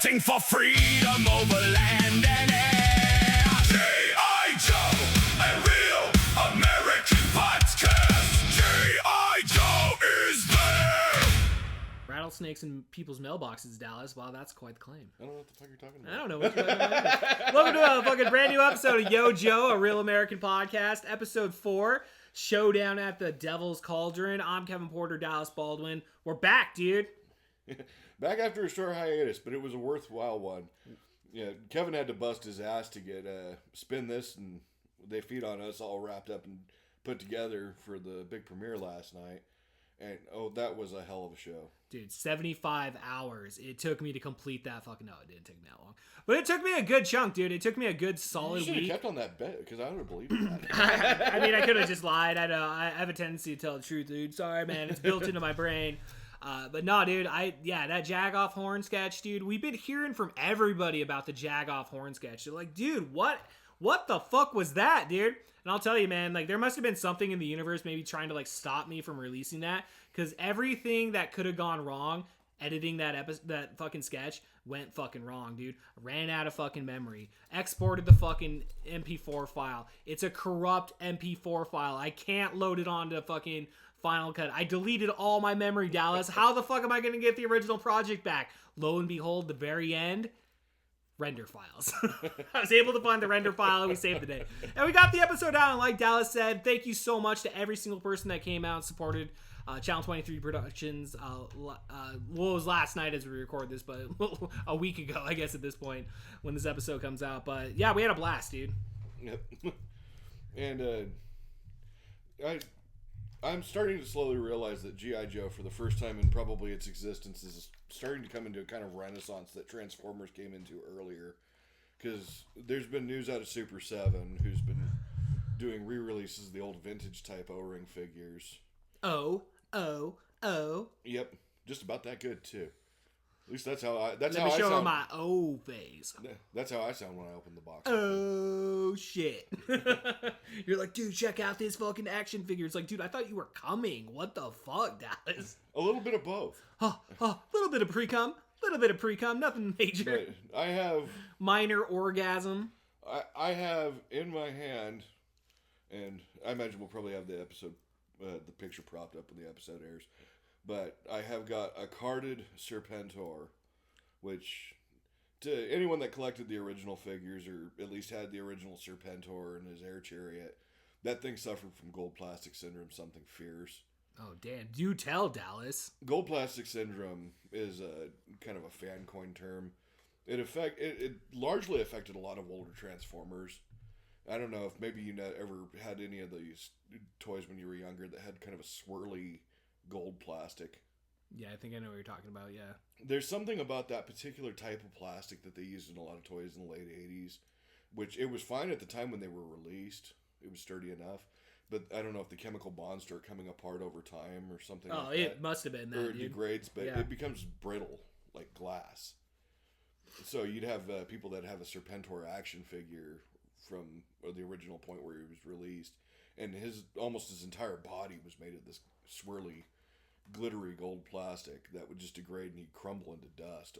Fighting for freedom over land and air. G.I. Joe, a real American podcast. G.I. Joe is there. Rattlesnakes in people's mailboxes, Dallas. Wow, that's quite the claim. I don't know what the fuck you're talking about. I don't know what you're talking about. Welcome to a fucking brand new episode of Yo Joe, a real American podcast, episode 4, Showdown at the Devils Cauldron. I'm Kevin Porter, Dallas Baldwin. We're back, dude. Back after a short hiatus, but it was a worthwhile one. Yeah, Kevin had to bust his ass to get spin this, and they feed on us all wrapped up and put together for the big premiere last night. And oh, that was a hell of a show. Dude, 75 hours. It took me to complete that fucking... No, it didn't take me that long. But it took me a good chunk, dude. It took me a good solid You should have week. kept on that bet, because I would have believed that. I mean, I could have just lied. I know. I have a tendency to tell the truth, dude. Sorry, man. It's built into my brain. But no, dude, that Jagoff horn sketch, dude, we've been hearing from everybody about the Jagoff horn sketch. They're like, dude, what the fuck was that, dude? And I'll tell you, man, like, there must have been something in the universe maybe trying to, like, stop me from releasing that, because everything that could have gone wrong editing that fucking sketch went fucking wrong, dude. Ran out of fucking memory. Exported the fucking MP4 file. It's a corrupt MP4 file. I can't load it onto fucking Final Cut. I deleted all my memory, Dallas. How the fuck am I going to get the original project back? Lo and behold, the very end, render files. I was able to find the render file and we saved the day. And we got the episode out, and like Dallas said, thank you so much to every single person that came out and supported Channel 23 Productions. Well, it was last night as we record this, but a week ago, I guess, at this point, when this episode comes out. But yeah, we had a blast, dude. Yep. And I'm starting to slowly realize that G.I. Joe, for the first time in probably its existence, is starting to come into a kind of renaissance that Transformers came into earlier. Because there's been news out of Super 7, who's been doing re-releases of the old vintage type O-ring figures. Oh. Yep, just about that good too. At least that's how I. Let me show her my O face. That's how I sound when I open the box. Oh shit! You're like, dude, check out this fucking action figure. It's like, dude, I thought you were coming. What the fuck, Dallas? A little bit of both. Little bit of pre-cum, nothing major. But I have minor orgasm. I have in my hand, and I imagine we'll probably have the episode, the picture propped up when the episode airs. But I have got a carded Serpentor, which, to anyone that collected the original figures, or at least had the original Serpentor and his air chariot, that thing suffered from gold plastic syndrome, something fierce. Oh, damn. Do tell, Dallas. Gold plastic syndrome is a kind of a fan coin term. It largely affected a lot of older Transformers. I don't know if maybe you ever had any of these toys when you were younger that had kind of a swirly gold plastic. Yeah, I think I know what you're talking about, yeah. There's something about that particular type of plastic that they used in a lot of toys in the late 80s, which it was fine at the time when they were released. It was sturdy enough. But I don't know if the chemical bonds start coming apart over time or something like that. Oh, it must have been that, or it degrades, but it becomes brittle, like glass. So you'd have people that have a Serpentor action figure from the original point where he was released, and almost his entire body was made of this swirly, glittery gold plastic that would just degrade and he'd crumble into dust.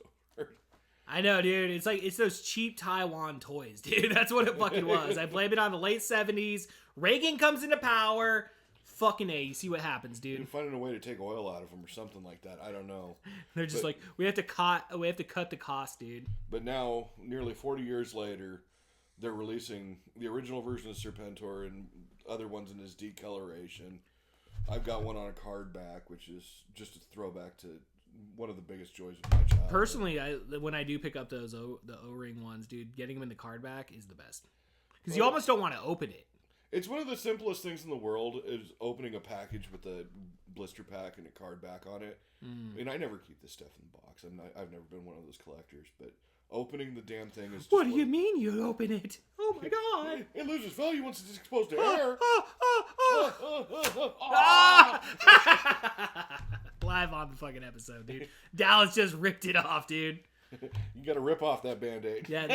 I know, dude. It's those cheap Taiwan toys, dude. That's what it fucking was. I blame it on the late 70s. Reagan comes into power. Fucking A. You see what happens, dude. And finding a way to take oil out of them or something like that. I don't know. They're just we have to cut the cost, dude. But now, nearly 40 years later, they're releasing the original version of Serpentor and other ones in his decoloration. I've got one on a card back, which is just a throwback to one of the biggest joys of my childhood. Personally, when I do pick up the O-ring ones, dude, getting them in the card back is the best. Because you almost don't want to open it. It's one of the simplest things in the world is opening a package with a blister pack and a card back on it. And I never keep this stuff in the box. I've never been one of those collectors, but opening the damn thing is just... What do you mean you open it? Oh my god! It loses value once it's exposed to air. Live on the fucking episode, dude. Dallas just ripped it off, dude. You gotta rip off that Band-Aid. Yeah.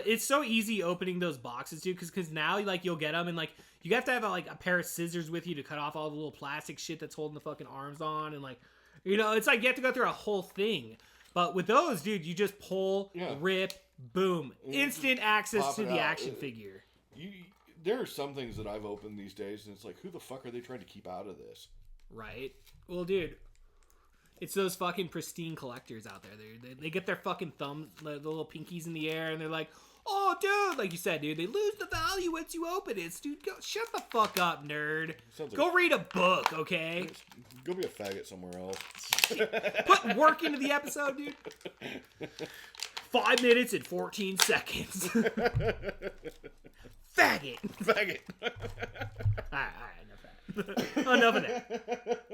It's so easy opening those boxes, dude, because now, like, you'll get them, and, like, you have to have, a pair of scissors with you to cut off all the little plastic shit that's holding the fucking arms on, and, like, you know, it's like you have to go through a whole thing. But with those, dude, you just pull, rip, boom, instant access pop to it the out. action figure. There are some things that I've opened these days, and it's like, who the fuck are they trying to keep out of this? Right. Well, dude, it's those fucking pristine collectors out there. They get their fucking thumbs, the little pinkies in the air, and they're like, oh, dude, like you said, dude, they lose the value once you open it. Dude, go shut the fuck up, nerd. Go read a book, okay? Go be a faggot somewhere else. Put work into the episode, dude. 5 minutes and 14 seconds. Faggot. Faggot. All right, enough of that.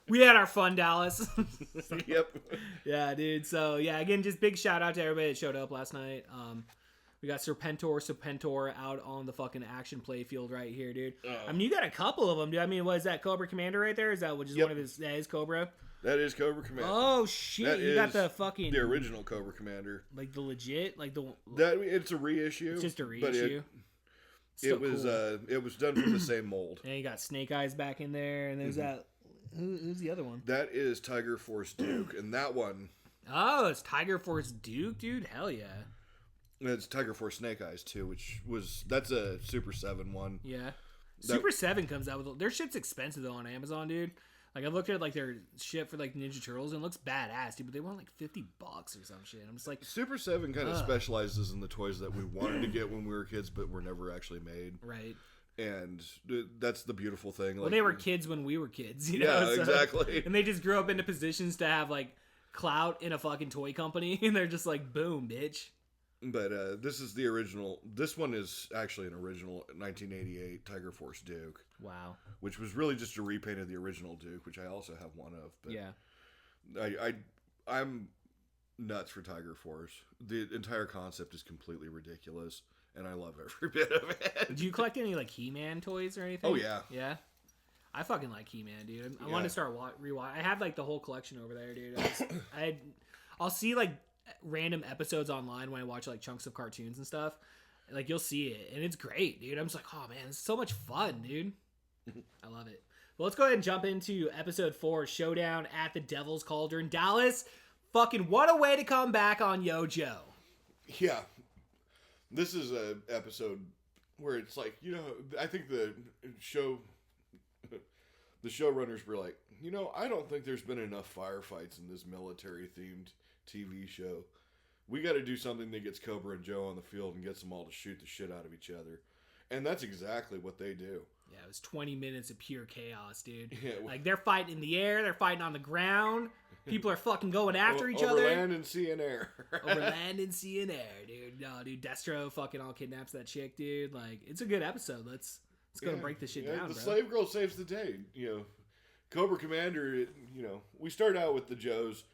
We had our fun, Dallas. Yep. Yeah, dude. So, yeah, again, just big shout out to everybody that showed up last night. We got Serpentor out on the fucking action play field right here, dude. I mean, you got a couple of them, dude. I mean, what is that, Cobra Commander right there? Is that one of his? That is Cobra? That is Cobra Commander. Oh, shit. You got the fucking... The original Cobra Commander. Like the legit? Like the... It's a reissue. It's just a reissue. It was done from the same mold. And you got Snake Eyes back in there, and there's that... Who's the other one? That is Tiger Force Duke, and that one... Oh, it's Tiger Force Duke, dude? Hell yeah. It's Tiger Force Snake Eyes, too, that's a Super 7 one. Yeah. Super 7 comes out with... Their shit's expensive, though, on Amazon, dude. Like, I looked at, like, their shit for, like, Ninja Turtles, and it looks badass, dude, but they want, like, $50 or some shit. I'm just like... Super 7 kind of specializes in the toys that we wanted to get when we were kids, but were never actually made. Right. And that's the beautiful thing. Well, they were kids when we were kids, you know? Yeah, exactly. And they just grew up into positions to have, like, clout in a fucking toy company, and they're just like, boom, bitch. But this is the original. This one is actually an original 1988 Tiger Force Duke. Wow. Which was really just a repaint of the original Duke, which I also have one of. But yeah. I'm nuts for Tiger Force. The entire concept is completely ridiculous, and I love every bit of it. Do you collect any, like, He-Man toys or anything? Oh, yeah. Yeah? I fucking like He-Man, dude. I want to start rewatch. I have, like, the whole collection over there, dude. I'll see, like, random episodes online when I watch, like, chunks of cartoons and stuff. Like, you'll see it, and it's great, dude. I'm just like, oh, man, it's so much fun, dude. I love it. Well, let's go ahead and jump into episode 4, Showdown at the Devil's Cauldron. Dallas, fucking what a way to come back on Yo-Joe. Yeah. This is a episode where it's like, you know, I think the showrunners were like, you know, I don't think there's been enough firefights in this military-themed TV show. We got to do something that gets Cobra and Joe on the field and gets them all to shoot the shit out of each other. And that's exactly what they do. Yeah, it was 20 minutes of pure chaos, dude. Yeah, like, they're fighting in the air, they're fighting on the ground. People are fucking going after each over other. Over land and sea and air. Over land and sea and air, dude. No, dude, Destro fucking all kidnaps that chick, dude. Like, it's a good episode. Let's go break this shit down, the bro. slave girl saves the day. You know, Cobra Commander, you know, we start out with the Joes,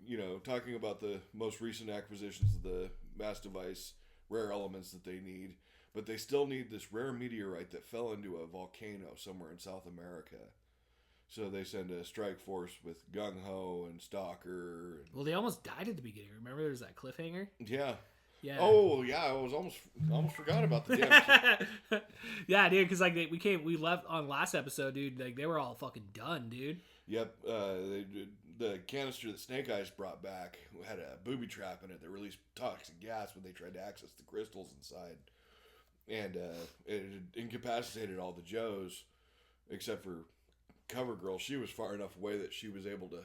you know, talking about the most recent acquisitions of the mass device, rare elements that they need. But they still need this rare meteorite that fell into a volcano somewhere in South America. So they send a strike force with Gung Ho and Stalker. Well, they almost died at the beginning. Remember, there was that cliffhanger. Yeah. Yeah. Oh yeah, I was almost forgot about the damn. Yeah, dude. Because like we left on last episode, dude. Like they were all fucking done, dude. Yep. The canister that Snake Eyes brought back had a booby trap in it that released toxic gas when they tried to access the crystals inside, and it incapacitated all the Joes, except for Cover Girl. She was far enough away that she was able to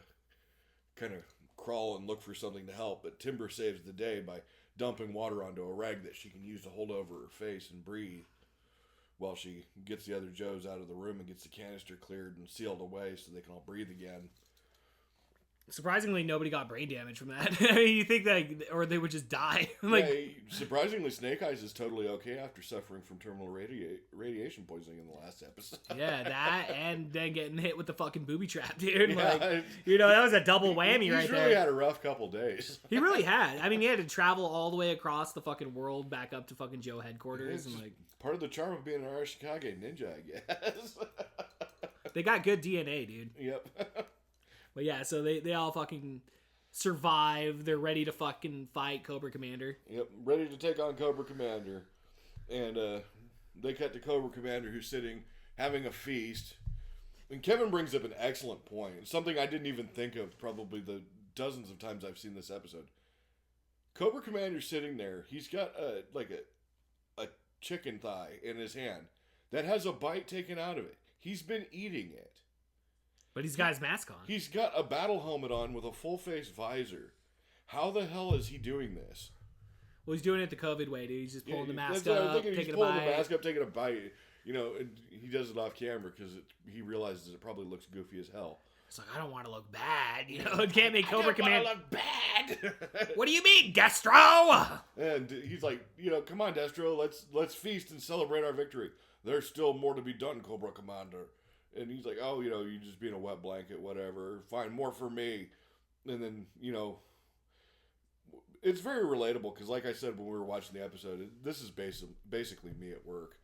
kind of crawl and look for something to help, but Timber saves the day by dumping water onto a rag that she can use to hold over her face and breathe while she gets the other Joes out of the room and gets the canister cleared and sealed away so they can all breathe again. Surprisingly, nobody got brain damage from that. I mean, you think that, or they would just die. Like, yeah, surprisingly, Snake Eyes is totally okay after suffering from terminal radiation poisoning in the last episode. Yeah, that and then getting hit with the fucking booby trap, dude. Yeah, like, you know, that was a double whammy right there. He's really had a rough couple days. He really had. I mean, he had to travel all the way across the fucking world back up to fucking Joe headquarters. It's and like part of the charm of being an Arashikage ninja, I guess. They got good DNA, dude. Yep. But yeah, so they all fucking survive. They're ready to fucking fight Cobra Commander. Yep, ready to take on Cobra Commander. And they cut to Cobra Commander, who's sitting, having a feast. And Kevin brings up an excellent point. Something I didn't even think of probably the dozens of times I've seen this episode. Cobra Commander's sitting there. He's got a chicken thigh in his hand that has a bite taken out of it. He's been eating it. But he's got his mask on. He's got a battle helmet on with a full face visor. How the hell is he doing this? Well, he's doing it the COVID way, dude. He's just pulling the mask that's what I'm up, thinking. taking He's a pulling bite. the mask up, taking a bite. You know, and he does it off camera because he realizes it probably looks goofy as hell. It's like, I don't want to look bad. You know, it can't make Cobra I Commander look bad. What do you mean, Destro? And he's like, come on, Destro, let's feast and celebrate our victory. There's still more to be done, Cobra Commander. And he's like, oh, you're just being a wet blanket, whatever. Fine, more for me. And then, it's very relatable because, like I said when we were watching the episode, this is basically me at work.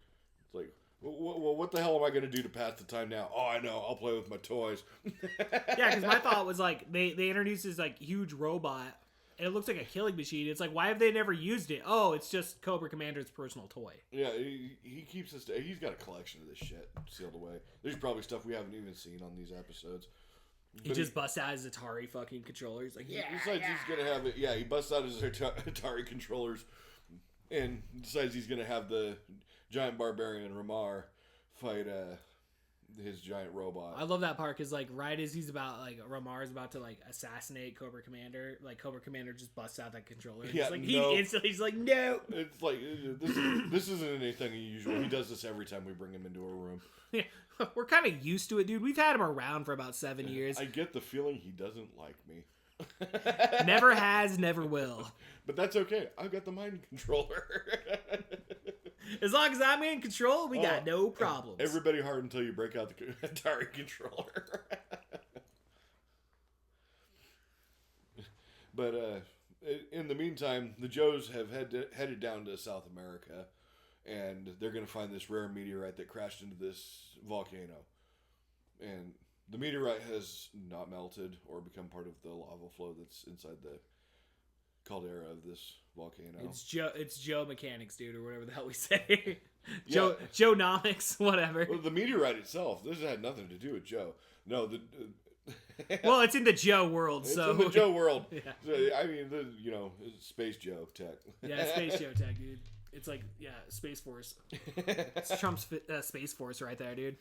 It's like, well, what the hell am I going to do to pass the time now? Oh, I know. I'll play with my toys. Yeah, because my thought was like they introduced this like huge robot, and it looks like a killing machine. It's like, why have they never used it? Oh, it's just Cobra Commander's personal toy. Yeah, he keeps this. He's got a collection of this shit sealed away. There's probably stuff we haven't even seen on these episodes. He just busts out his Atari fucking controller. He's like, He decides he's gonna have it. Yeah, he busts out his Atari controllers, and decides he's gonna have the giant barbarian Ramar fight his giant robot. I love that part because like right as he's about like Ramar's about to like assassinate Cobra Commander, like Cobra Commander just busts out that controller. Yeah, He's like, no. It's like this isn't anything unusual. He does this every time we bring him into a room. Yeah, we're kind of used to it, dude. We've had him around for about 7 years. I get the feeling he doesn't like me. Never has, never will. But that's okay. I've got the mind controller. As long as I'm in control, we got no problems. Everybody hard until you break out the Atari controller. But in the meantime, the Joes have headed down to South America, and they're going to find this rare meteorite that crashed into this volcano. And the meteorite has not melted or become part of the lava flow that's inside the caldera of this volcano. It's Joe Mechanics, dude, or whatever the hell we say. Joe Nomics, whatever. Well, the meteorite itself, this had nothing to do with Joe. No, well, it's in the Joe world, it's so in the Joe world. Yeah. So, I mean, it's Space Joe tech. Yeah, Space Joe tech, dude. It's like, Space Force. It's Trump's Space Force right there, dude.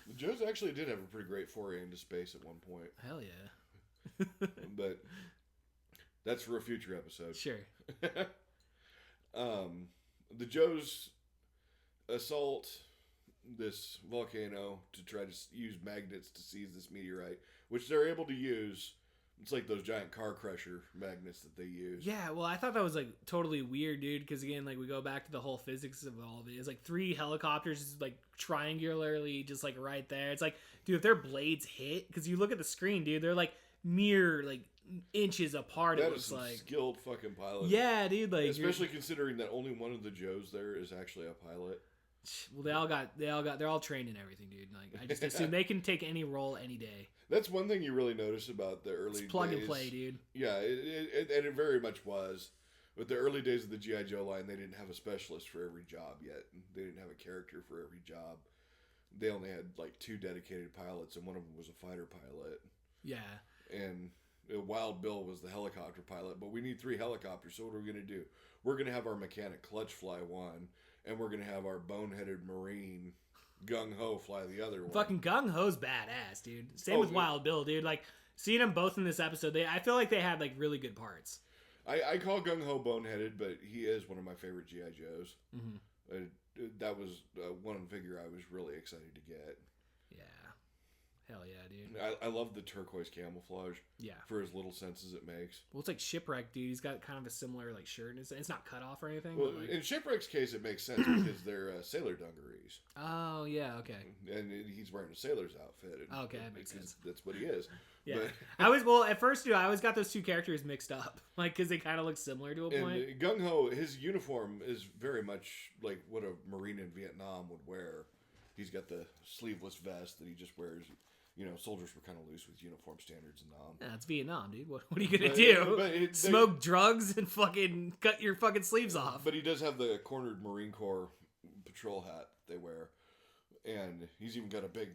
The Joes actually did have a pretty great foray into space at one point. Hell yeah. But that's for a future episode. Sure. The Joes assault this volcano to try to use magnets to seize this meteorite, which they're able to use. It's like those giant car crusher magnets that they use. Yeah, well, I thought that was like totally weird, dude. Because again, like we go back to the whole physics of all of it. It's like 3 helicopters, just like triangularly, just like right there. It's like, dude, if their blades hit, because you look at the screen, dude, they're like mere like inches apart. That it is looks some like skilled fucking pilot. Yeah, dude. Like, especially considering that only one of the Joes there is actually a pilot. Well, they're all trained in everything, dude. Like, I just assume they can take any role any day. That's one thing you really notice about the early It's plug days. and play, dude. Yeah, and it very much was. With the early days of the G.I. Joe line, they didn't have a specialist for every job yet. They didn't have a character for every job. They only had like 2 dedicated pilots, and one of them was a fighter pilot. Yeah. And Wild Bill was the helicopter pilot, but we need 3 helicopters, so what are we going to do? We're going to have our mechanic Clutch fly one, and we're going to have our boneheaded Marine Gung Ho fly the other one. Fucking Gung Ho's badass, dude. Same with Wild Bill, dude. Like, seeing them both in this episode, I feel like they had like really good parts. I call Gung Ho boneheaded, but he is one of my favorite G.I. Joes. Mm-hmm. That was one figure I was really excited to get. Yeah. Hell yeah, dude. I love the turquoise camouflage. Yeah. For as little sense as it makes. Well, it's like Shipwreck, dude. He's got kind of a similar like shirt. It's not cut off or anything. Well, but, like... in Shipwreck's case, it makes sense because they're sailor dungarees. Oh yeah, okay. And he's wearing a sailor's outfit. Okay, that makes sense. That's what he is. Yeah. But, at first, dude, I always got those 2 characters mixed up, like because they kind of look similar to a point. And Gung Ho, his uniform is very much like what a Marine in Vietnam would wear. He's got the sleeveless vest that he just wears. You know, soldiers were kind of loose with uniform standards in Nam. Yeah, it's Vietnam, dude. What are you gonna do? Smoke drugs and fucking cut your fucking sleeves off. But he does have the cornered Marine Corps patrol hat they wear, and he's even got a big,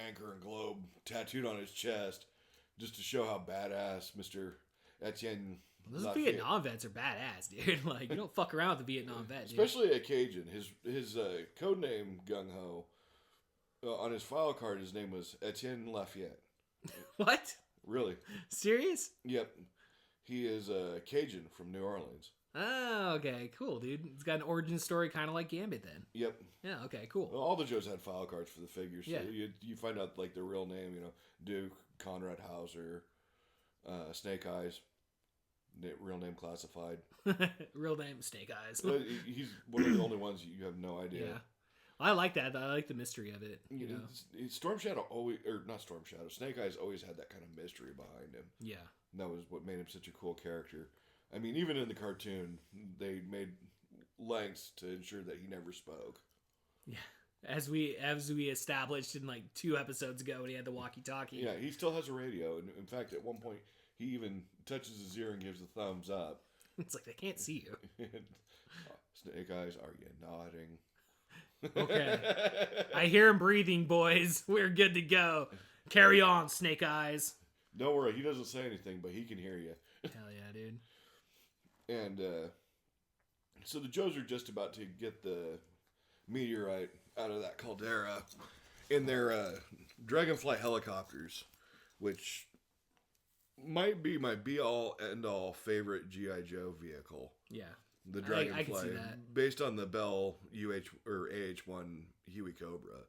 anchor and globe tattooed on his chest. just to show how badass Mr. Etienne. Those Lafayette- Vietnam vets are badass, dude. Like, you don't fuck around with the Vietnam vet, dude. Especially a Cajun. His code name, Gung Ho, on his file card, his name was Etienne Lafayette. What? Really? Serious? Yep. He is a Cajun from New Orleans. Oh, okay. Cool, dude. It's got an origin story kind of like Gambit then. Yep. Yeah, okay, cool. Well, all the Joes had file cards for the figures. Yeah. So you find out like their real name, Duke, Conrad Hauser, Snake Eyes, real name classified. Real name, Snake Eyes. He's one of the only ones you have no idea. Yeah. I like that. I like the mystery of it. You know? Storm Shadow always, or not Storm Shadow, Snake Eyes always had that kind of mystery behind him. Yeah. And that was what made him such a cool character. I mean, even in the cartoon, they made lengths to ensure that he never spoke. Yeah. As we established in like 2 episodes ago when he had the walkie-talkie. Yeah, he still has a radio. And in fact, at one point, he even touches his ear and gives a thumbs up. It's like, they can't see you. Snake Eyes, are you nodding? Okay. I hear him breathing, boys. We're good to go. Carry on, Snake Eyes. Don't worry, he doesn't say anything, but he can hear you. Hell yeah, dude. And so the Joes are just about to get the meteorite out of that caldera in their Dragonfly helicopters, which might be my be-all, end-all favorite G.I. Joe vehicle. Yeah. The Dragonfly, I can see that. based on the Bell AH-1 Huey Cobra,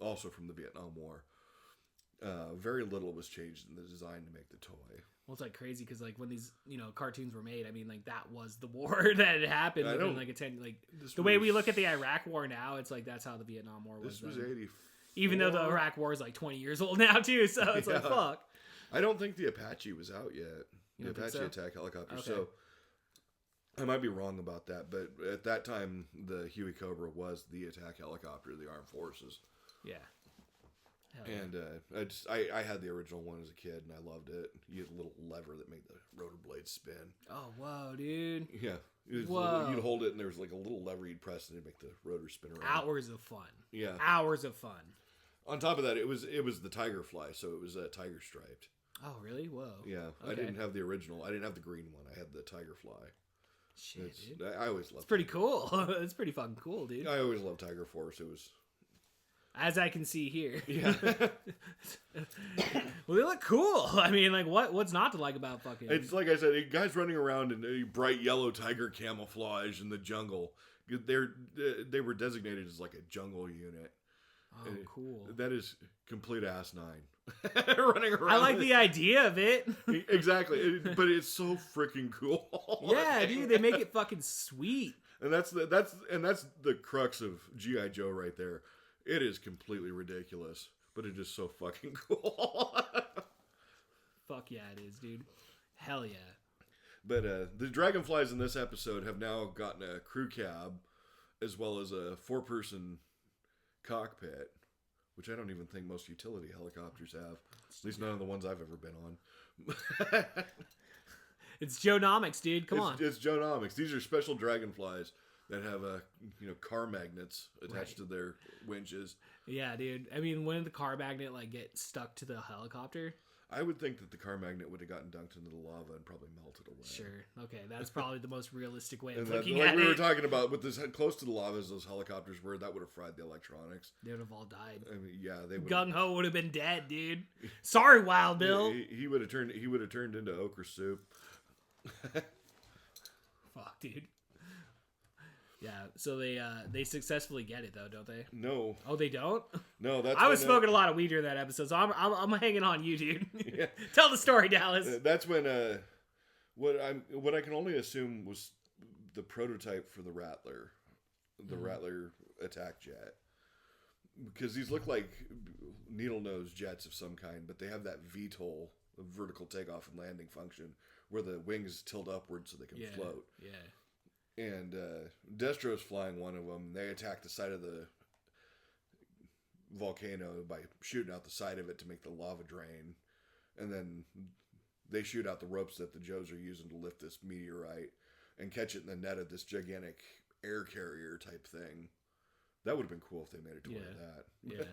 also from the Vietnam War. Very little was changed in the design to make the toy. Well, it's like crazy because like when these cartoons were made, I mean like that was the war that had happened. I within, don't- like a 10 like This the way was- we look at the Iraq War now, it's like that's how the Vietnam War was. This was then. 84. Even though the Iraq War is like 20 years old now too, so it's like Yeah. fuck. I don't think the Apache was out yet. You The don't think Apache so? attack helicopter. Okay. So I might be wrong about that, but at that time, the Huey Cobra was the attack helicopter of the armed forces. Yeah. Hell yeah. And I had the original one as a kid, and I loved it. You had a little lever that made the rotor blades spin. Oh whoa, dude! Yeah, Whoa. you'd hold it, and there was like a little lever you'd press, and it'd make the rotor spin around. Hours of fun. Yeah. Hours of fun. On top of that, it was the tiger fly, so it was tiger striped. Oh really? Whoa. Yeah, I Okay. didn't have the original. I didn't have the green one. I had the tiger fly. Shit, dude. I always loved. It's pretty cool. It's pretty fucking cool, dude. I always loved Tiger Force. It was. As I can see here. Yeah. Well, they look cool. I mean, like, what's not to like about fucking... It's like I said, guys running around in a bright yellow tiger camouflage in the jungle. They were designated as like a jungle unit. Oh, cool. That is complete asinine. Running around. I like the idea of it. Exactly, but it's so freaking cool. Yeah, dude, they make it fucking sweet. And that's the crux of G.I. Joe right there. It is completely ridiculous, but it is so fucking cool. Fuck yeah, it is, dude. Hell yeah. But the Dragonflies in this episode have now gotten a crew cab, as well as a 4-person cockpit, which I don't even think most utility helicopters have. At least none of the ones I've ever been on. It's Joe-nomics, dude. Come on. It's Joe-nomics. These are special Dragonflies that have car magnets attached to their winches. Yeah, dude. I mean, when did the car magnet like get stuck to the helicopter? I would think that the car magnet would have gotten dunked into the lava and probably melted away. Sure. Okay, that's probably the most realistic way of And that, looking like at we were it. talking about, with this close to the lava as those helicopters were, that would have fried the electronics. They would have all died. I mean, yeah, they would. Gung Ho would have been dead, dude. Sorry, Wild Bill. He would have turned. He would have turned into okra soup. Fuck, dude. Yeah, so they successfully get it though, don't they? No, Oh, they don't. no, that's I was when, smoking a lot of weed during that episode, so I'm hanging on you, dude. Yeah. Tell the story, Dallas. That's when what I can only assume was the prototype for the Rattler, the Rattler attack jet, because these look like needle nose jets of some kind, but they have that VTOL, vertical takeoff and landing function, where the wings tilt upward so they can float. Yeah. And Destro's flying one of them. They attack the side of the volcano by shooting out the side of it to make the lava drain. And then they shoot out the ropes that the Joes are using to lift this meteorite and catch it in the net of this gigantic air carrier type thing. That would have been cool if they made a toy of that. Yeah.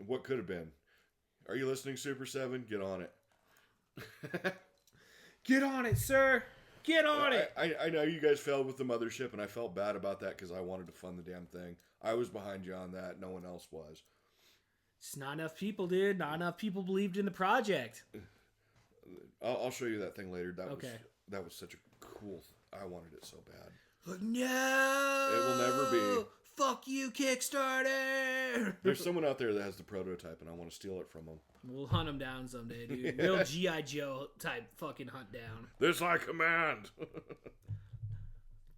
What could have been? Are you listening, Super 7? Get on it. Get on it, sir. Get on it. I know you guys failed with the mothership, and I felt bad about that because I wanted to fund the damn thing. I was behind you on that. No one else was. It's not enough people, dude. Not enough people believed in the project. I'll show you that thing later. Okay. That was such a cool... I wanted it so bad. But no! It will never be. Fuck you, Kickstarter! There's someone out there that has the prototype, and I want to steal it from them. We'll hunt him down someday, dude. Real G.I. Joe type fucking hunt down. This I command.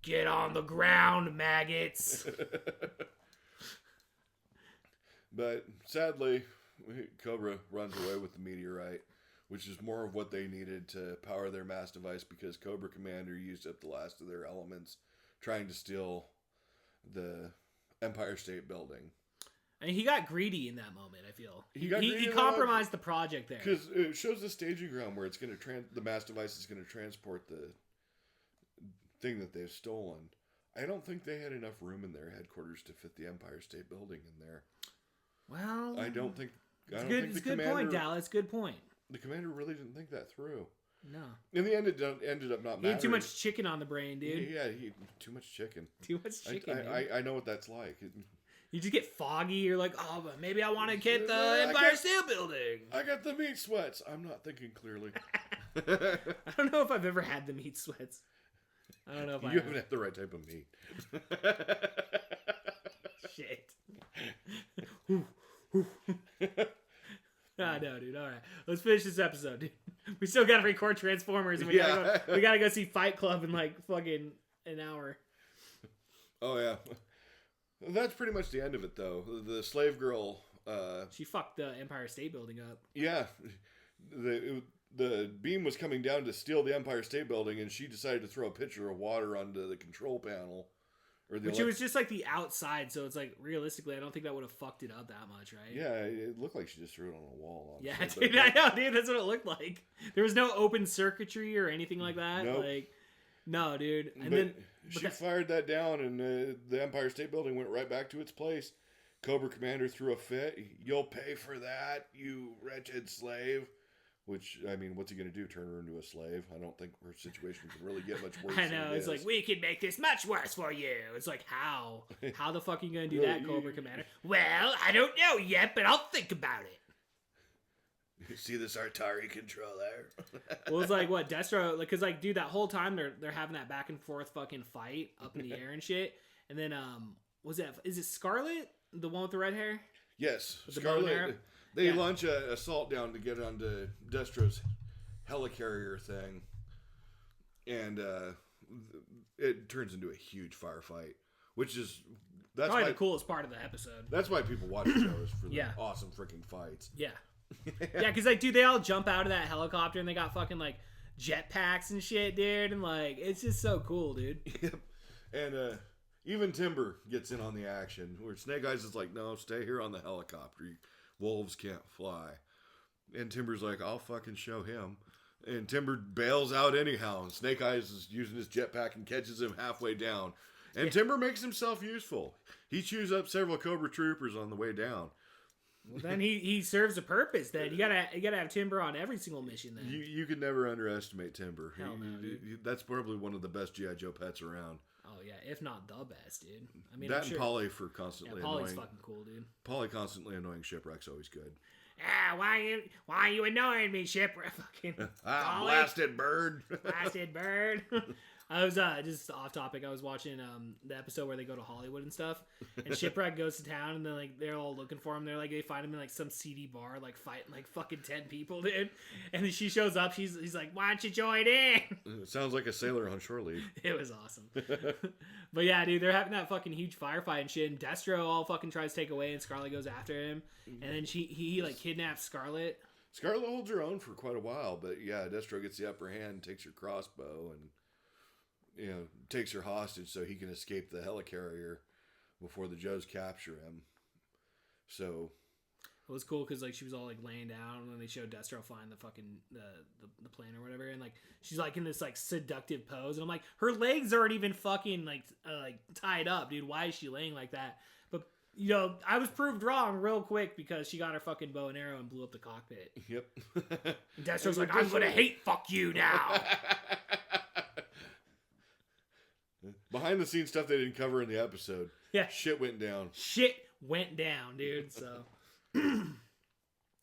Get on the ground, maggots. But sadly, Cobra runs away with the meteorite, which is more of what they needed to power their mass device because Cobra Commander used up the last of their elements trying to steal the Empire State Building. And he got greedy in that moment, I feel. He compromised the project there. Because it shows the staging ground where it's going to the mass device is going to transport the thing that they've stolen. I don't think they had enough room in their headquarters to fit the Empire State Building in there. Well, I don't think. It's a good point, Dallas. Good point. The commander really didn't think that through. No. In the end, it ended up not mattering. He had too much chicken on the brain, dude. Yeah, too much chicken. Too much chicken. I know what that's like. You just get foggy. You're like, oh, but maybe I want to get the Empire State Building. I got the meat sweats. I'm not thinking clearly. I don't know if I've ever had the meat sweats. I don't know if you haven't had the right type of meat. Shit. No, dude. All right, let's finish this episode, dude. We still gotta record Transformers, and we gotta go see Fight Club in like fucking an hour. Oh yeah, that's pretty much the end of it, though. The slave girl. She fucked the Empire State Building up. Yeah, the beam was coming down to steal the Empire State Building, and she decided to throw a pitcher of water onto the control panel. Which it was just like the outside, so it's like realistically, I don't think that would have fucked it up that much, right? Yeah, it looked like she just threw it on a wall. Honestly. Yeah, dude, I know, dude. That's what it looked like. There was no open circuitry or anything like that. Nope. Like, no, dude. And but then she fired that down, and the Empire State Building went right back to its place. Cobra Commander threw a fit. You'll pay for that, you wretched slave. Which, I mean, what's he going to do? Turn her into a slave? I don't think her situation could really get much worse. I know. It's like, we can make this much worse for you. It's like, how? How the fuck are you going to do that, Cobra Commander? Well, I don't know yet, but I'll think about it. You see this Artari controller? Well, it's like, what, Destro? Because, like, dude, that whole time they're having that back and forth fucking fight up in the air and shit. And then, is it Scarlet? The one with the red hair? Yes. With the Scarlet. They launch an assault down to get onto Destro's helicarrier thing, and it turns into a huge firefight, which is probably the coolest part of the episode. That's why people watch shows for the awesome freaking fights. Yeah, yeah, because like, dude, they all jump out of that helicopter and they got fucking like jetpacks and shit, dude, and like it's just so cool, dude. Yep, and even Timber gets in on the action, where Snake Eyes is like, "No, stay here on the helicopter. Wolves can't fly." And Timber's like, "I'll fucking show him." And Timber bails out anyhow. And Snake Eyes is using his jetpack and catches him halfway down. And Timber makes himself useful. He chews up several Cobra Troopers on the way down. Well, then he serves a purpose. Then you gotta have Timber on every single mission. Then you can never underestimate Timber. Hell no, dude. That's probably one of the best G.I. Joe pets around. Oh yeah, if not the best, dude. I mean, that and Polly for constantly annoying. Polly's fucking cool, dude. Polly constantly annoying Shipwreck's always good. Ah, why are you annoying me, Shipwreck? Fucking blasted bird. Blasted bird. I was just off topic. I was watching the episode where they go to Hollywood and stuff, and Shipwreck goes to town, and then like they're all looking for him. They're like they find him in like some seedy bar, like fighting like fucking 10 people, dude. And then she shows up. He's like, "Why don't you join in?" It sounds like a sailor on shore leave. It was awesome. But yeah, dude, they're having that fucking huge firefight and shit. And Destro all fucking tries to take away, and Scarlet goes after him, and then he like kidnaps Scarlet. Scarlet holds her own for quite a while, but yeah, Destro gets the upper hand, takes her crossbow, and takes her hostage so he can escape the helicarrier before the Joes capture him. So it was cool because like she was all like laying down, and then they showed Destro flying the fucking the plane or whatever, and like she's like in this like seductive pose, and I'm like, her legs aren't even fucking like tied up, dude. Why is she laying like that? You know, I was proved wrong real quick because she got her fucking bow and arrow and blew up the cockpit. Yep. And Destro's like, I'm gonna hate fuck you now. Behind the scenes stuff they didn't cover in the episode. Yeah. Shit went down. Shit went down, dude. So,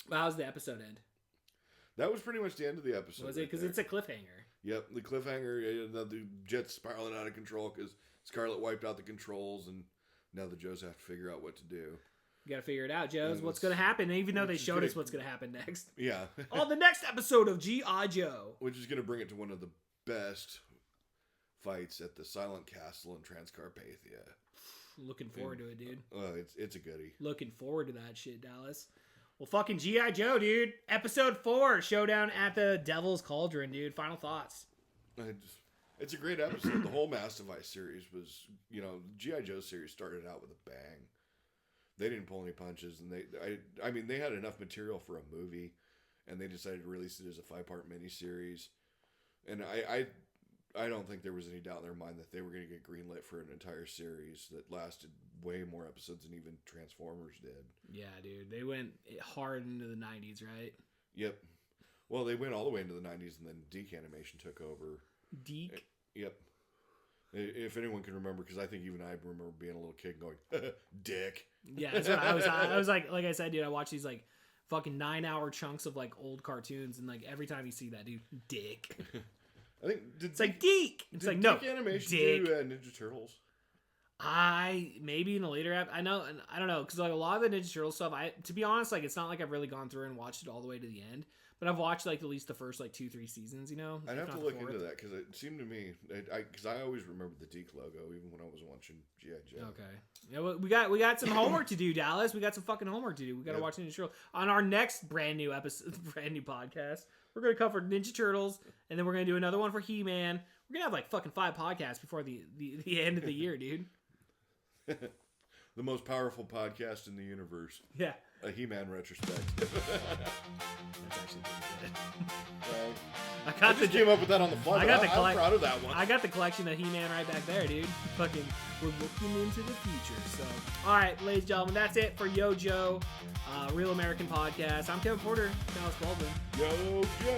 how's the episode end? That was pretty much the end of the episode. Was it? Because it's a cliffhanger. Yep, the cliffhanger. The jet's spiraling out of control because Scarlet wiped out the controls, and now the Joes have to figure out what to do. You gotta figure it out, Joes. What's gonna happen? Even though they showed us what's gonna happen next. Yeah. On the next episode of G.I. Joe. Which is gonna bring it to one of the best fights at the Silent Castle in Transcarpathia. Looking forward to it, dude. It's a goodie. Looking forward to that shit, Dallas. Well, fucking G.I. Joe, dude. Episode 4, Showdown at the Devil's Cauldron, dude. Final thoughts. It's a great episode. The whole Mastivice series was, G.I. Joe series started out with a bang. They didn't pull any punches, and they had enough material for a movie, and they decided to release it as a 5-part miniseries. And I don't think there was any doubt in their mind that they were going to get greenlit for an entire series that lasted way more episodes than even Transformers did. Yeah, dude. They went hard into the 90s, right? Yep. Well, they went all the way into the 90s, and then Deke Animation took over. Deke? Yep. If anyone can remember, because I think even I remember being a little kid going, Dick. Yeah, that's what I was. I was like I said, dude, I watch these like fucking 9-hour chunks of like old cartoons, and like every time you see that, dude, Dick. I think it's like Deke. It's like no, Deke Animation Dick. do Ninja Turtles. Maybe in a later app. I don't know, because like a lot of the Ninja Turtle stuff. To be honest, like it's not like I've really gone through and watched it all the way to the end. But I've watched like at least the first like 2-3 seasons. I'd have to look into that because it seemed to me because I always remember the Deke logo even when I was watching G.I. Joe. Okay. Yeah, well, we got some homework to do, Dallas. We got some fucking homework to do. We got to watch Ninja Turtles on our next brand new podcast. We're gonna cover Ninja Turtles, and then we're gonna do another one for He-Man. We're gonna have like fucking 5 podcasts before the end of the year, dude. The most powerful podcast in the universe. Yeah. A He-Man retrospect. That's actually pretty good. I just came up with that on the fly. I'm proud of that one. I got the collection of He-Man right back there, dude. Fucking, we're looking into the future. So, all right, ladies and gentlemen, that's it for Yo Joe, Real American Podcast. I'm Kevin Porter, Dallas Baldwin. Yo Joe.